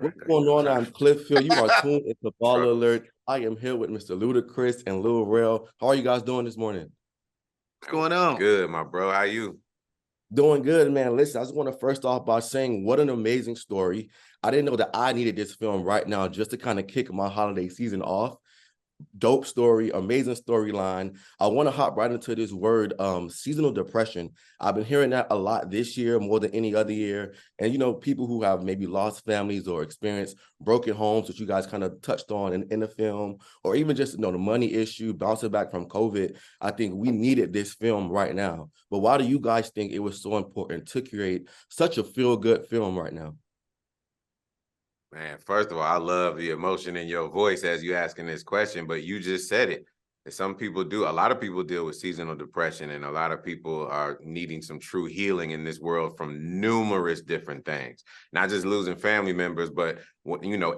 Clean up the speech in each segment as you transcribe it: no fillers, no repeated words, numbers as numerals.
What's going on? I'm Cliff Hill. You are tuned into Baller Alert. I am here with Mr. Ludacris and Lil Rel. How are you guys doing this morning? What's going on? Good, my bro. How you? Doing good, man. Listen, I just want to first off by saying what an amazing story. I didn't know that I needed this film right now just to kind of kick my holiday season off. Dope story, amazing storyline. I want to hop right into this word, seasonal depression. I've been hearing that a lot this year, more than any other year. And, people who have maybe lost families or experienced broken homes, which you guys kind of touched on in the film, or even just, the money issue, bouncing back from COVID. I think we needed this film right now. But why do you guys think it was so important to create such a feel-good film right now? Man, first of all, I love the emotion in your voice as you asking this question, but you just said it. Some people do, a lot of people deal with seasonal depression, and a lot of people are needing some true healing in this world from numerous different things. Not just losing family members, but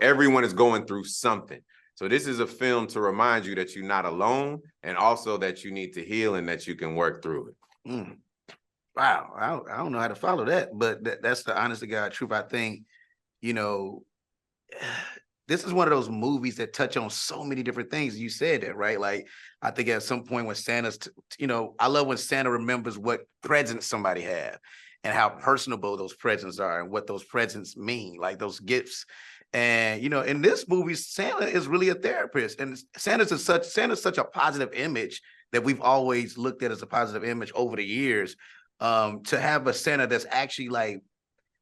everyone is going through something. So this is a film to remind you that you're not alone, and also that you need to heal and that you can work through it. Wow, I don't know how to follow that, but that's the honest to God truth. I think, this is one of those movies that touch on so many different things. You said that, right? Like, I think at some point when Santa's, I love when Santa remembers what presents somebody have and how personable those presents are and what those presents mean, like those gifts. And, in this movie, Santa is really a therapist, and Santa's such a positive image that we've always looked at as a positive image over the years. To have a Santa that's actually like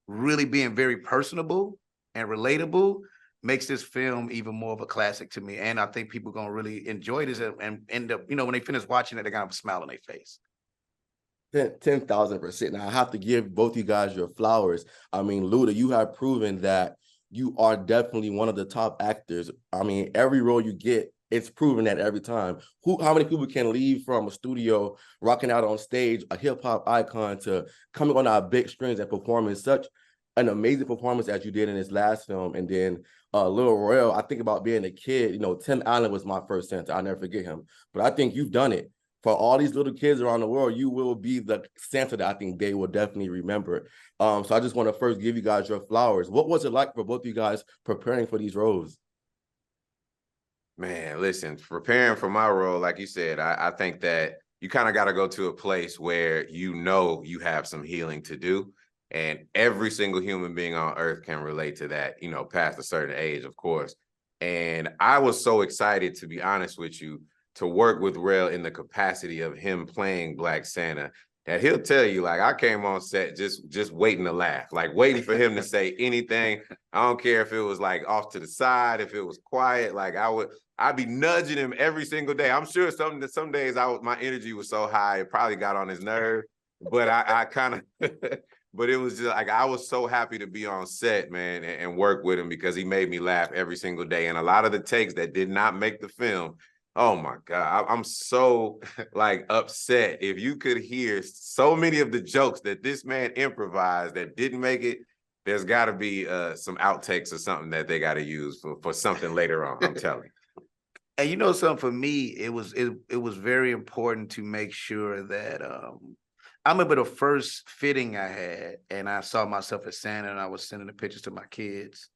really being very personable and relatable makes this film even more of a classic to me. And I think people are going to really enjoy this and end up, when they finish watching it, they're going to have a smile on their face. 10,000%. Now, I have to give both you guys your flowers. I mean, Luda, you have proven that you are definitely one of the top actors. I mean, every role you get, it's proven that every time. How many people can leave from a studio, rocking out on stage, a hip-hop icon, to coming on our big screens and performing such an amazing performance as you did in this last film? And then Lil Rel, I think about being a kid, Tim Allen was my first Santa. I'll never forget him. But I think you've done it. For all these little kids around the world, you will be the Santa that I think they will definitely remember. So I just want to first give you guys your flowers. What was it like for both of you guys preparing for these roles? Man, listen, preparing for my role, like you said, I think that you kind of got to go to a place where you have some healing to do. And every single human being on earth can relate to that, past a certain age, of course. And I was so excited, to be honest with you, to work with Rel in the capacity of him playing Black Santa, that he'll tell you, like, I came on set just waiting to laugh, like waiting for him to say anything. I don't care if it was like off to the side, if it was quiet, like I'd be nudging him every single day. I'm sure some days my energy was so high, it probably got on his nerve, but I kind of, but it was just like, I was so happy to be on set, man, and work with him, because he made me laugh every single day. And a lot of the takes that did not make the film, oh my God, I'm so like upset. If you could hear so many of the jokes that this man improvised that didn't make it, there's got to be some outtakes or something that they got to use for something later on, I'm telling you. And something for me, it was very important to make sure that I remember the first fitting I had, and I saw myself as Santa, and I was sending the pictures to my kids.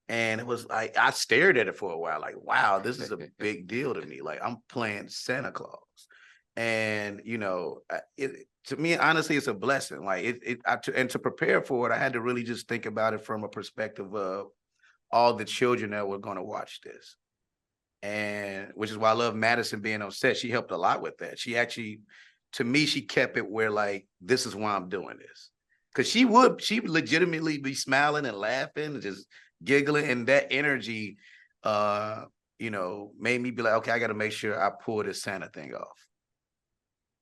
And it was like, I stared at it for a while, like, wow, this is a big deal to me. Like, I'm playing Santa Claus. And, to me, honestly, it's a blessing. Like, and to prepare for it, I had to really just think about it from a perspective of all the children that were going to watch this. And which is why I love Madison being on set. She helped a lot with that. She actually, to me, she kept it where, like, this is why I'm doing this. Because she would legitimately be smiling and laughing and just giggling, and that energy, made me be like, okay, I got to make sure I pull this Santa thing off.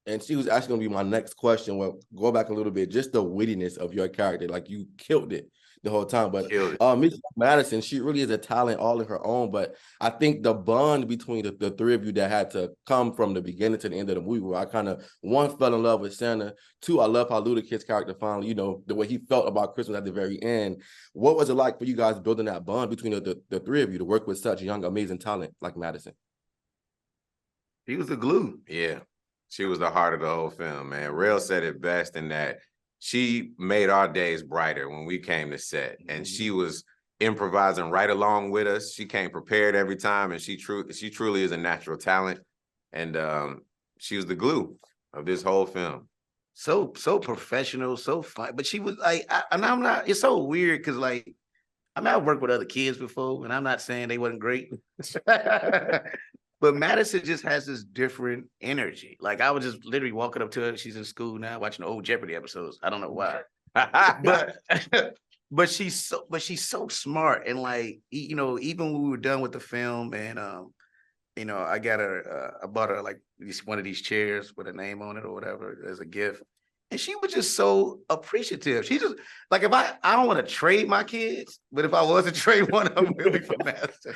And she was actually going to be my next question. Well, go back a little bit, just the wittiness of your character. Like, you killed it the whole time. But Miss Madison, she really is a talent all in her own. But I think the bond between the three of you that had to come from the beginning to the end of the movie, where I kind of, one, fell in love with Santa. Two, I love how Ludacris' character finally, the way he felt about Christmas at the very end. What was it like for you guys building that bond between the three of you to work with such young, amazing talent like Madison? He was the glue. Yeah. She was the heart of the whole film, man. Rel said it best in that she made our days brighter when we came to set. And she was improvising right along with us. She came prepared every time, and she truly is a natural talent. And she was the glue of this whole film. So professional, so fun. But she was like, and I'm not. It's so weird because like, I mean, I've worked with other kids before, and I'm not saying they wasn't great. But Madison just has this different energy. Like I was just literally walking up to her. She's in school now, watching the old Jeopardy episodes. I don't know why, but but she's so smart. And like, you know, even when we were done with the film, and you know, I got her, I bought her like one of these chairs with a name on it or whatever as a gift. And she was just so appreciative. She just like, if I don't want to trade my kids, but if I was to trade one of them, it would be for Madison.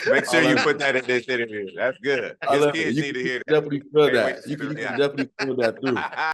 Make sure you put that in this interview. That's good. His kids need to hear that. Definitely feel that. You can definitely feel that through.